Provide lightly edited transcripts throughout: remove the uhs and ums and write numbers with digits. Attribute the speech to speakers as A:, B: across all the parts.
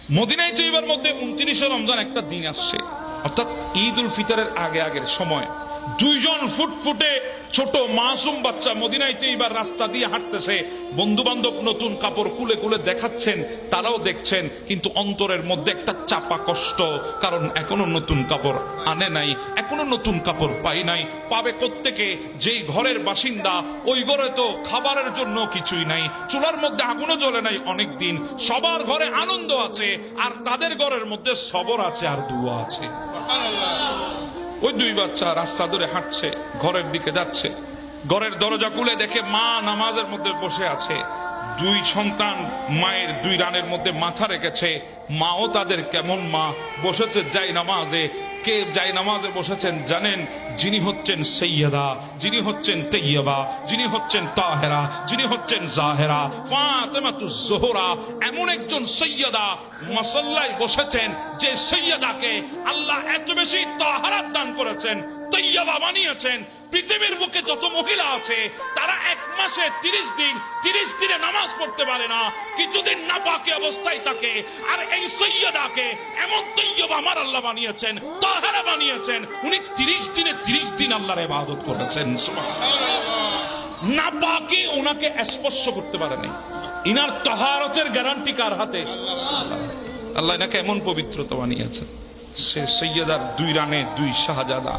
A: মদিনায় তৈবার মধ্যে 29 রমজান একটা দিন আসছে, অর্থাৎ ঈদ উল ফিতরের আগের সময় দুইজন ফুটফুটে ছোট মাসুম বাচ্চা মদিনায় তৈবার রাস্তা দিয়ে হাঁটতেছে। বন্ধু বান্ধব নতুন কাপড় কুলে কুলে দেখাচ্ছেন, তারাও দেখছেন, কিন্তু অন্তরের মধ্যে একটা চাপা কষ্ট, কারণ এখনো নতুন কাপড় আনে নাই, এখনো নতুন কাপড় পাই নাই। পাবে কোত্থেকে? যেই ঘরের বাসিন্দা ওই ঘরে তো খাবারের জন্য কিছুই নাই, চুলার মধ্যে আগুনও জ্বলে নাই অনেক দিন। সবার ঘরে আনন্দ আছে, আর তাদের ঘরের মধ্যে সবর আছে আর দুয়া আছে। ওই দুই বাচ্চা রাস্তা ধরে হাঁটছে, ঘরের দিকে যাচ্ছে। ঘরের দরজা খুলে দেখে মা নামাজের মধ্যে বসে আছে। দুই সন্তান মায়ের দুই রানের মধ্যে মাথা রেখেছে। মাও তাদের কেমন মা, বসেছে যাই নামাজে। কে যাই নামাজে বসেছেন জানেন? যিনি হচ্ছেন সৈয়দা, যিনি হচ্ছেন তৈয়বা, যিনি হচ্ছেন তাহেরা, যিনি হচ্ছেন জাহেরা, ফাতেমাতুজ জোহরা। এমন একজন সৈয়দা মাসাল্লায় বসেছেন, যে সৈয়দাকে আল্লাহ এত বেশি তাহারাত দান করেছেন, তৈয়বা বানিয়েছেন। পৃথিবীর বুকে যত মহিলা আছে তারা এক মাসে 30 দিনে নামাজ পড়তে পারে না, কিছুদিন নাপাকি অবস্থায় থাকে। আর এই সৈয়দাকে এমন তৈয়বা আমার আল্লাহ বানিয়েছেন, তাহারা বানিয়েছেন। উনি 30 দিন আল্লাহর ইবাদত করেছেন। নাপাকি ওনাকে স্পর্শ করতে পারে নাই। ইনার তাহারতের গ্যারান্টি কার হাতে? আল্লাহ এনাকে এমন পবিত্রতা বানিয়েছেন। সে সৈয়দার দুই রানে দুই শাহজাদা,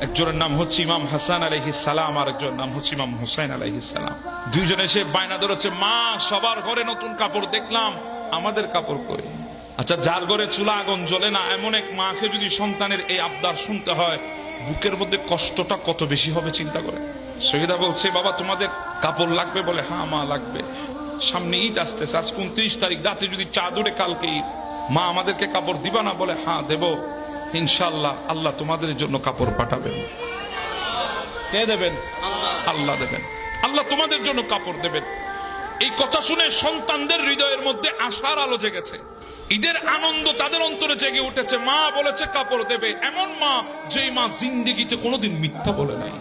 A: একজনের নাম হচ্ছে ইমাম হাসান আলাইহিস সালাম, আর একজনের নাম হচ্ছে ইমাম হুসাইন আলাইহিস সালাম। দুইজনে এসে বায়না ধরেছে, মা সবার ঘরে নতুন কাপড় দেখলাম, আমাদের কাপড় কই? আচ্ছা, যার ঘরে চুলা আগুন জ্বলে না, এমন এক মাকে যদি সন্তানের এই আবদার শুনতে হয়, বুকের মধ্যে কষ্টটা কত বেশি হবে চিন্তা করে। সৈয়দা বলছে, বাবা তোমাদের কাপড় লাগবে? বলে হ্যাঁ মা লাগবে, সামনে ঈদ আসতেছে, আজ 29 তারিখ, রাতে যদি চাঁদরে কালকে ঈদ, মা আমাদেরকে কাপড় দিবা না? বলে হ্যাঁ দেব, ইনশাআল্লাহ আল্লাহ তোমাদের জন্য কাপড় পাঠাবেন। কে দেবেন? আল্লাহ দেবেন, আল্লাহ তোমাদের জন্য কাপড় দেবেন। এই কথা শুনে সন্তানদের হৃদয়ের মধ্যে আশার আলো জেগেছে, ঈদের আনন্দ তাদের অন্তরে জেগে উঠেছে। মা বলেছে কাপড় দেবে, এমন মা যেই মা জিন্দেগিতে কোনোদিন মিথ্যা বলে নাই।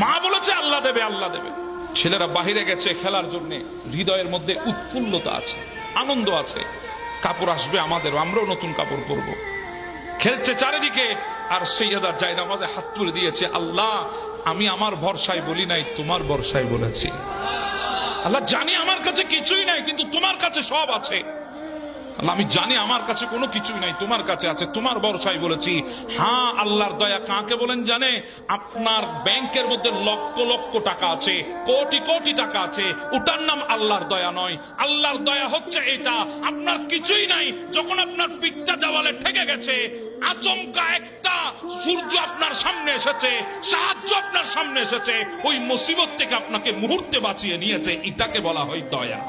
A: মা বলেছে আল্লাহ দেবে, আল্লাহ দেবে। ছেলেরা বাহিরে গেছে খেলার জন্য, হৃদয়ের মধ্যে উৎফুল্লতা আছে, আনন্দ আছে। কাপড় আসবে আমাদেরও, আমরাও নতুন কাপড় পরবো। খেলছে চারিদিকে, আর সৈয়দা জায়নামাজে হাত তুলে দিয়েছে, আল্লাহ আমি আমার ভরসায় বলি নাই, তোমার ভরসায় বলেছি। আল্লাহ জানি আমার কাছে কিছুই নাই, কিন্তু তোমার কাছে সব আছে। আল্লাহ আমি জানি আমার কাছে কোনো কিছুই নাই, তোমার কাছে আছে, তোমার ভরসায় বলেছি। হ্যাঁ, আল্লাহর দয়া কাকে বলেন জানে? আপনার ব্যাংকের মধ্যে লক্ষ লক্ষ টাকা আছে, কোটি কোটি টাকা আছে, ওটার নাম আল্লাহর দয়া নয়। আল্লাহর দয়া হচ্ছে এটা, আপনার কিছুই নাই, যখন আপনার পিঠটা দেওয়ালে ঠেকে গেছে, আচমকা একটা সূর্য আপনার সামনে এসেছে, সাহায্য আপনার সামনে এসেছে, ওই মুসিবত থেকে আপনাকে মুহূর্তে বাঁচিয়ে নিয়েছে, এটাকে বলা হয় দয়া।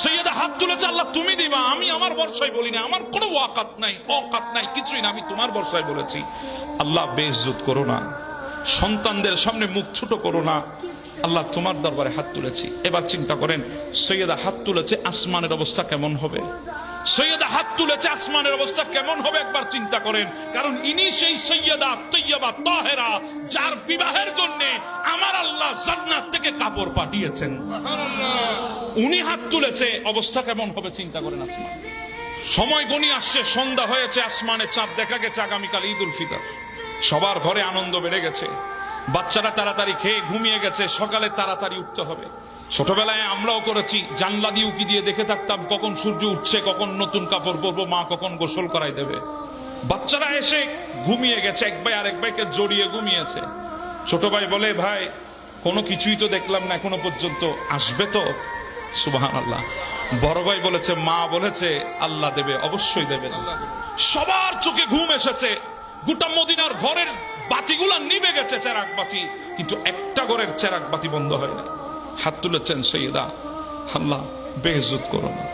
A: সৈয়দা হাত তুলেছে, আল্লাহ তুমি দিবা, আমি আমার ভরসায় বলিনি, আমার কোনো ওয়াকাত নাই, অকাত নাই, কিছুই না, আমি তোমার ভরসায় বলেছি। আল্লাহ বেইজ্জত করো না, সন্তানদের সামনে মুখ ছোট করো না, আল্লাহ তোমার দরবারে হাত তুলেছি। এবার চিন্তা করেন, সৈয়দা হাত তুলেছে, আসমানের অবস্থা কেমন হবে? সৈয়দা হাত তুলেছে, আসমানের অবস্থা কেমন হবে একবার চিন্তা করেন। কারণ ইনি সেই সৈয়দা তৈয়বা তাহেরা, যার বিবাহের জন্য আমার আল্লাহ জান্নাত থেকে কাপড় পাঠিয়েছেন। উনি হাত তুলেছে, অবস্থা কেমন হবে চিন্তা করেন। আসমান সময় গণিয়ে আসছে, সন্ধ্যা হয়েছে, আসমানে চাঁদ দেখা গেছে, আগামীকাল ঈদ উল ফিতর। সবার ঘরে আনন্দ বেড়ে গেছে, বাচ্চারা তাড়াতাড়ি খেয়ে ঘুমিয়ে গেছে, সকালে তাড়াতাড়ি উঠতে হবে। ছোটবেলায় আমরাও করেছি, জানলা দিয়ে উকি দিয়ে দেখে থাকতাম কখন সূর্য উঠছে, কখন নতুন কাপড় পরবো, মা কখন গোসল করাই দেবে। বাচ্চারা এসে ঘুমিয়ে গেছে, এক ভাই আরেক ভাইকে জড়িয়ে ঘুমিয়েছে। ছোট ভাই বলে, ভাই কোনো কিছুই তো দেখলাম না এখনো পর্যন্ত, আসবে তো? সুবহানাল্লাহ। বড় ভাই বলেছে, মা বলেছে আল্লাহ দেবে, অবশ্যই দেবেন। সবার চোখে ঘুম এসেছে, গোটা মদিনার ঘরের বাতিগুলা নিভে গেছে, চেরাগ বাতি, কিন্তু একটা ঘরের চেরাগ বাতি বন্ধ হয় না। হাত তুলেছেন সৈয়দা, আল্লাহ বেইজ্জত করো না,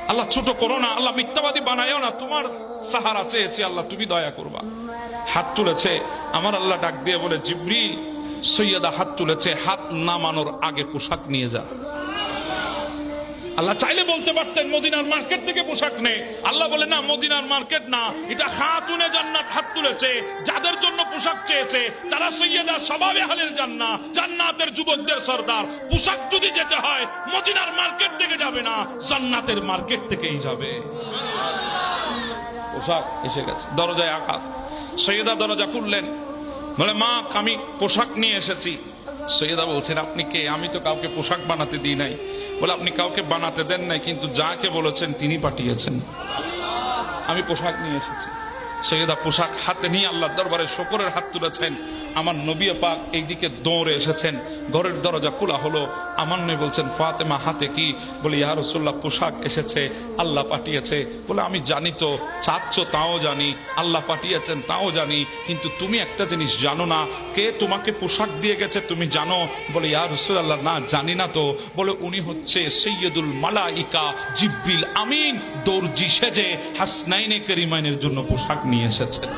A: আল্লাহ ছোট করো না, আল্লাহ মিথ্যাবাদী বানায়ও না, তোমার সাহারা চেয়েছি, আল্লাহ তুমি দয়া করবা। হাত তুলেছে, আমার আল্লাহ ডাক দিয়ে বলে, জিবরিল সৈয়দা হাত তুলেছে, হাত নামানোর আগে পোশাক নিয়ে যা। আল্লাহ চাইলে বলতে পারতেন মদিনার মার্কেট থেকে পোশাক নে, আল্লাহ বলে না, মদিনার মার্কেট না, এটা খাতুনে জান্নাত হাত তুলেছে, যাদের জন্য পোশাক চেয়েছে তারা সৈয়দা সবাবে হালের জান্নাত, জান্নাতের যুবকদের সর্দার। পোশাক যদি যেতে হয় মদিনার মার্কেট থেকে যাবে না, জান্নাতের মার্কেট থেকেই যাবে। পোশাক এসে গেছে, দরজায় আঘাত। সৈয়দা দরজা খুললেন, বলে মা আমি পোশাক নিয়ে এসেছি। সৈয়দা বলছেন আপনি কে? আমি তো কাউকে পোশাক বানাতে দিই নাই। বলে আপনি কাউকে বানাতে দেন নাই, কিন্তু যাকে বলেছেন তিনি পাঠিয়েছেন। আমি পোশাক নিয়ে এসেছি। সৈয়দা পোশাক হাতে নিয়ে আল্লাহর দরবারে শুকরের হাত তুলেছেন। আমার নবী পাক এইদিকে দৌড়ে এসেছেন, ঘরের দরজা খোলা হলো। আমার নবী বলছেন ফাতেমা হাতে কি? বলে ইয়া রাসূলুল্লাহ পোশাক এসেছে, আল্লাহ পাঠিয়েছে। বলে আমি জানি তো, চাচ্ছ তাও জানি, আল্লাহ পাঠিয়েছেন তাও জানি, কিন্তু তুমি একটা জিনিস জানো না, কে তোমাকে পোশাক দিয়ে গেছে তুমি জানো? বলে ইয়া রাসূলুল্লাহ না জানি না তো। বলে উনি হচ্ছে সৈয়দুল মালাইকা জিবরিল আমিন, দর্জি সেজে হাসনাইনে কারিমাইনের জন্য পোশাক নিয়ে এসেছেন।